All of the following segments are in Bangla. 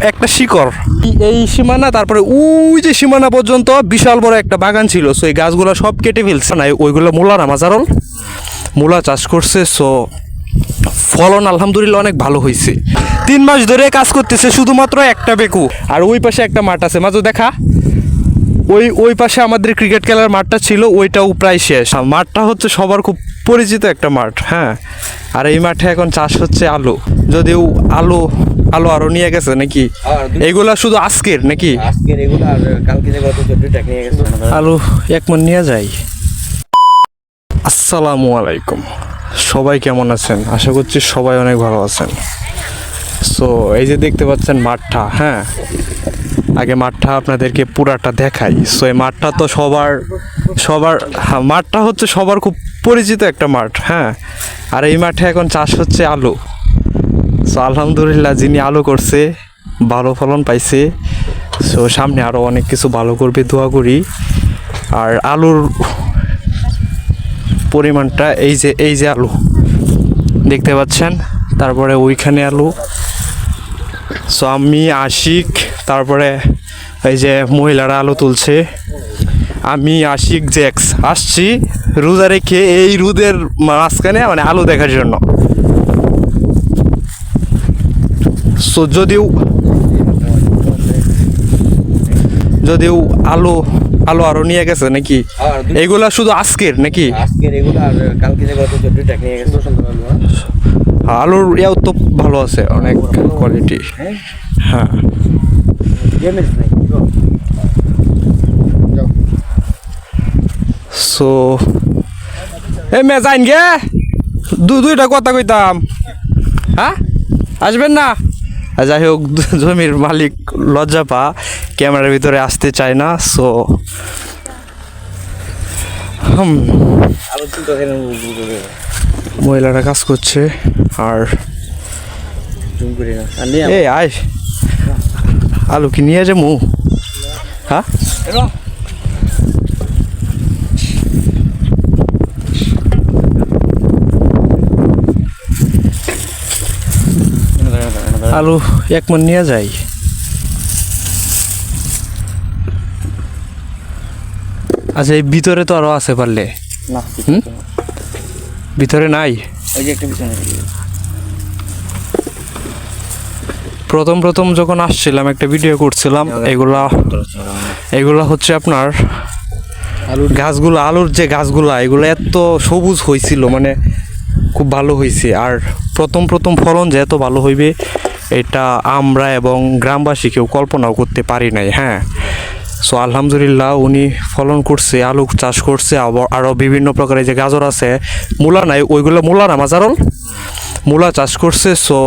একটা শিকড়, এই সীমানা, তারপরে ওই যে সীমানা পর্যন্ত বিশাল বড় একটা বাগান ছিল। সো এই গাছগুলো সব কেটে ফেলছে না, ওইগুলো মূলা না মাজারল মূলা চাষ করছে। সো ফলন আলহামদুলিল্লাহ অনেক ভালো হয়েছে। 3 মাস ধরে কাজ করতেছে শুধুমাত্র একটা বেকু। আর ওই পাশে একটা মাঠ আছে, মাঝে দেখা ওই পাশে আমাদের ক্রিকেট খেলার মাঠটা ছিল, ওইটাও প্রায় শেষ। মাঠটা হচ্ছে সবার খুব পরিচিত একটা মাঠ, হ্যাঁ। আর এই মাঠে এখন চাষ হচ্ছে আলু, যদিও আলু আলু আরো নিয়ে গেছে নাকি, এইগুলা শুধু আজকের নাকি আলু 1 মণ নিয়ে যায়। আসসালামু আলাইকুম, সবাই কেমন আছেন? আশা করছি সবাই অনেক ভালো আছেন। সো এই যে দেখতে পাচ্ছেন মাঠটা, হ্যাঁ, আগে মাঠটা আপনাদেরকে পুরাটা দেখাই। সো এই মাঠটা তো সবার মাঠটা হচ্ছে সবার খুব পরিচিত একটা মাঠ, হ্যাঁ। আর এই মাঠে এখন চাষ হচ্ছে আলু। সো আলহামদুলিল্লাহ, যিনি আলু করছে ভালো ফলন পাইছে। সো সামনে আরও অনেক কিছু ভালো করবে, দোয়া করি। আর আলুর পরিমাণটা এই যে আলু দেখতে পাচ্ছেন, তারপরে ওইখানে আলু। সো আমি আশিক, তারপরে এই যে মহিলারা আলু তুলছে। আমি আশিক জ্যাক্স আসছি রোজা রেখে এই রোদের মাঝখানে মানে আলু দেখার জন্য। সো যদিও আলু আরো নিয়ে গেছে নাকি, এইগুলা শুধু আজকের নাকি আলুর ইয়াও তো ভালো আছে, অনেক কোয়ালিটি, হ্যাঁ। সো এই মে যাইন গে দুইটা কথা কইতাম, হ্যাঁ, আসবেন না? যাই হোক, জমির মালিক লজ্জা পা, ক্যামেরার ভিতরে আসতে চায় না। সো মহিলারা কাজ করছে। আর এই আয় আলু কি নিয়ে যাবো, হ্যাঁ? আলু 1 মণ নিয়ে যাই। আচ্ছা, এই ভিতরে তো আরো আছে পারলে না, ভিতরে নাই। প্রথম যখন আসছিলাম একটা ভিডিও করছিলাম, এগুলা হচ্ছে আপনার গাছগুলো, আলুর যে গাছগুলা, এগুলো এত সবুজ হয়েছিল, মানে খুব ভালো হয়েছে। আর প্রথম ফলন যে এত ভালো হইবে এটা আমরা এবং গ্রামবাসী কেউ কল্পনাও করতে পারি নাই, হ্যাঁ। সো আলহামদুলিল্লাহ, উনি ফলন করছে, আলু চাষ করছে, আরও বিভিন্ন প্রকারের যে গাজর আছে, মূলা নাই, ওইগুলো মূলা না মাজারল মূলা চাষ করছে। সো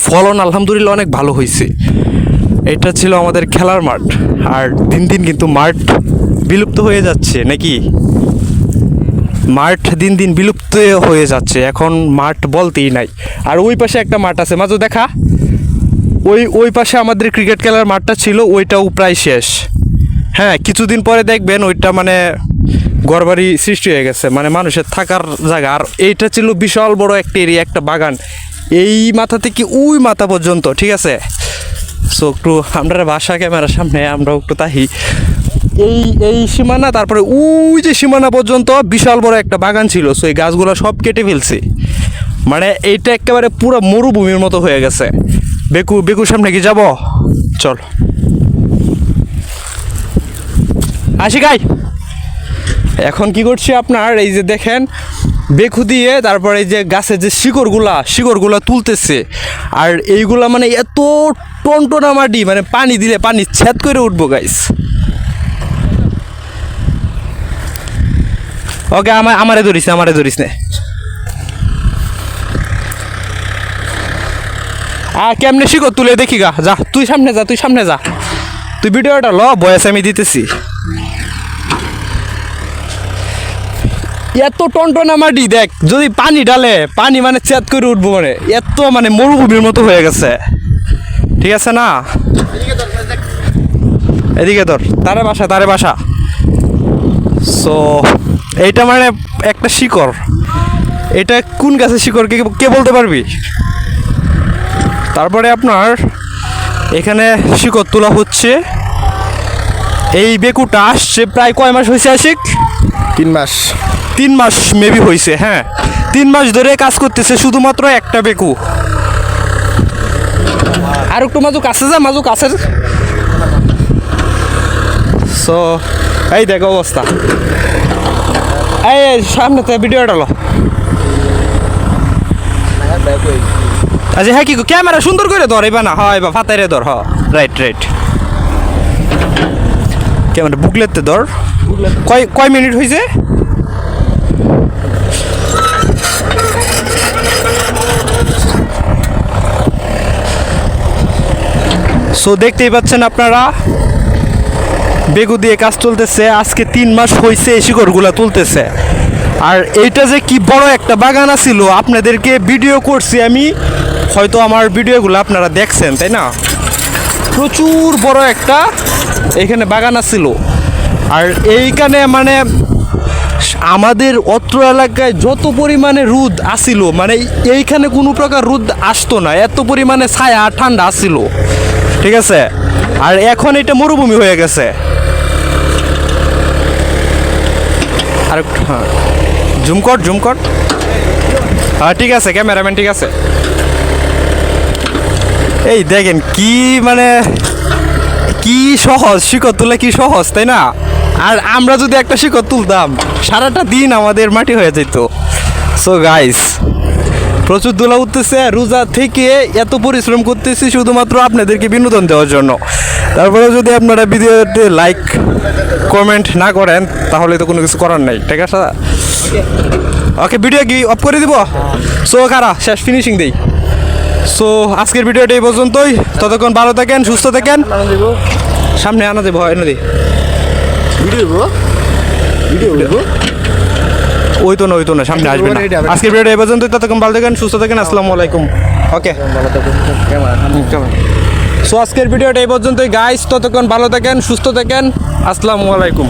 ফলন আলহামদুলিল্লাহ অনেক ভালো হয়েছে। এটা ছিল আমাদের খেলার মাঠ। আর দিন কিন্তু মাঠ বিলুপ্ত হয়ে যাচ্ছে নাকি, মাঠ দিন বিলুপ্ত হয়ে যাচ্ছে, এখন মাঠ বলতেই নাই। আর ওই পাশে একটা মাঠ আছে, মাঝে দেখা ওই পাশে আমাদের ক্রিকেট খেলার মাঠটা ছিল, ওইটাও প্রায় শেষ, হ্যাঁ। কিছুদিন পরে দেখবেন ওইটা মানে ঘরবাড়ি সৃষ্টি হয়ে গেছে, মানে মানুষের থাকার জায়গা। আর এইটা ছিল বিশাল বড় একটা এরিয়া, একটা বাগান, এই মাথা থেকে ওই মাথা পর্যন্ত, ঠিক আছে। সো একটু আমরা বাসা ক্যামেরার সামনে আমরা একটু তাহি এই সীমানা, তারপরে ওই যে সীমানা পর্যন্ত বিশাল বড় একটা বাগান ছিল। সো এই গাছগুলো সব কেটে ফেলছে, মানে এইটা একেবারে পুরো মরুভূমির মতো হয়ে গেছে। বেকুর সামনে কি যাব, চল আসি গাই। এখন কি করছি আপনার, এই যে দেখেন বেকু দিয়ে, তারপরে এই যে গাছের যে শিকড়গুলা তুলতেছে। আর এইগুলা মানে এত টনটনা মাটি, মানে পানি দিলে পানি ছেদ করে উঠবো গাইস। ওকে, আমারে ধরিস না। আর কেমনে শিকড় তুলে দেখি গা, যা তুই সামনে যা, তুই ভিডিওটা ল, বয়স আমি দিতেছি। এত টনটনা মাটি দেখ, যদি পানি ডালে পানি মানে চেত করে উঠবো, মানে এত মানে মরুভূমির মতো হয়ে গেছে, ঠিক আছে না? এদিকে ধর, তারে বাসা। সো এইটা মানে একটা শিকড়, এটা কোন গাছের শিকড় কে বলতে পারবি? তারপরে আপনার এখানে শিকড় তোলা হচ্ছে। এই বেকুটা আসছে প্রায় কয় মাস হয়েছে আশিক? 3 মাস। 3 মাস মেবি হয়েছে, হ্যাঁ 3 মাস ধরে কাজ করতেছে শুধুমাত্র একটা বেকু। আর একটু মাজু কাছে যা, মাজু কাছে। সো এই দেখো অবস্থা। এই সামনে তো ভিডিও ডালো। আচ্ছা হ্যাঁ, কি ক্যামেরা সুন্দর করে ধর এবার না, হয় বা ফাতাইরে ধর, হ রাইট রাইট। ক্যামেরা বুকলেতে ধর। কয় মিনিট হয়েছে? সো দেখতেই পাচ্ছেন আপনারা, বেগু দিয়ে কাজ চলতেছে। আজকে 3 মাস হয়েছে এই শিকড়গুলা তুলতেছে। আর এইটা যে কি বড় একটা বাগান ছিল, আপনাদেরকে ভিডিও করছি আমি, হয়তো আমার ভিডিওগুলো আপনারা দেখছেন তাই না? প্রচুর বড় একটা এখানে বাগান ছিল। আর এইখানে মানে আমাদের অত্র এলাকায় যত পরিমাণে রোদ আসিল, মানে এইখানে কোনো প্রকার রোদ আসতো না, এত পরিমাণে ছায়া ঠান্ডা আসিল, ঠিক আছে? আর এখন এটা মরুভূমি হয়ে গেছে। আর হ্যাঁ, জুম কর। হ্যাঁ ঠিক আছে ক্যামেরাম্যান, ঠিক আছে। এই দেখেন কি মানে কি সহজ, শিকড় তোলা কি সহজ তাই না? আর আমরা যদি একটা শিকড় তুলতাম সারাটা দিন আমাদের মাটি হয়ে যেত। সো গাইস, প্রচুর দোলা উঠতেছে, রোজা থেকে এত পরিশ্রম করতেছি শুধুমাত্র আপনাদেরকে বিনোদন দেওয়ার জন্য। তারপরে যদি আপনারা ভিডিওতে লাইক কমেন্ট না করেন তাহলে তো কোনো কিছু করার নাই, ঠিক আছে? ওকে, ভিডিও কি অফ করে দিব? সো কারা শেষ ফিনিশিং দেই। সো আজকের ভিডিওটা এই পর্যন্তই। ততক্ষণ ভালো থাকেন, সুস্থ থাকেন। সামনে আনা দেবো, হয় নদী ভিডিও ওই তো না সামনে আসবে না। আজকের ভিডিওটা এই পর্যন্তই। ততক্ষণ ভালো থাকেন, সুস্থ থাকেন। আসসালামু আলাইকুম। ওকে, সো আজকের ভিডিওটা এই পর্যন্তই গাইস। ততক্ষণ ভালো থাকেন, সুস্থ থাকেন। আসসালামু আলাইকুম।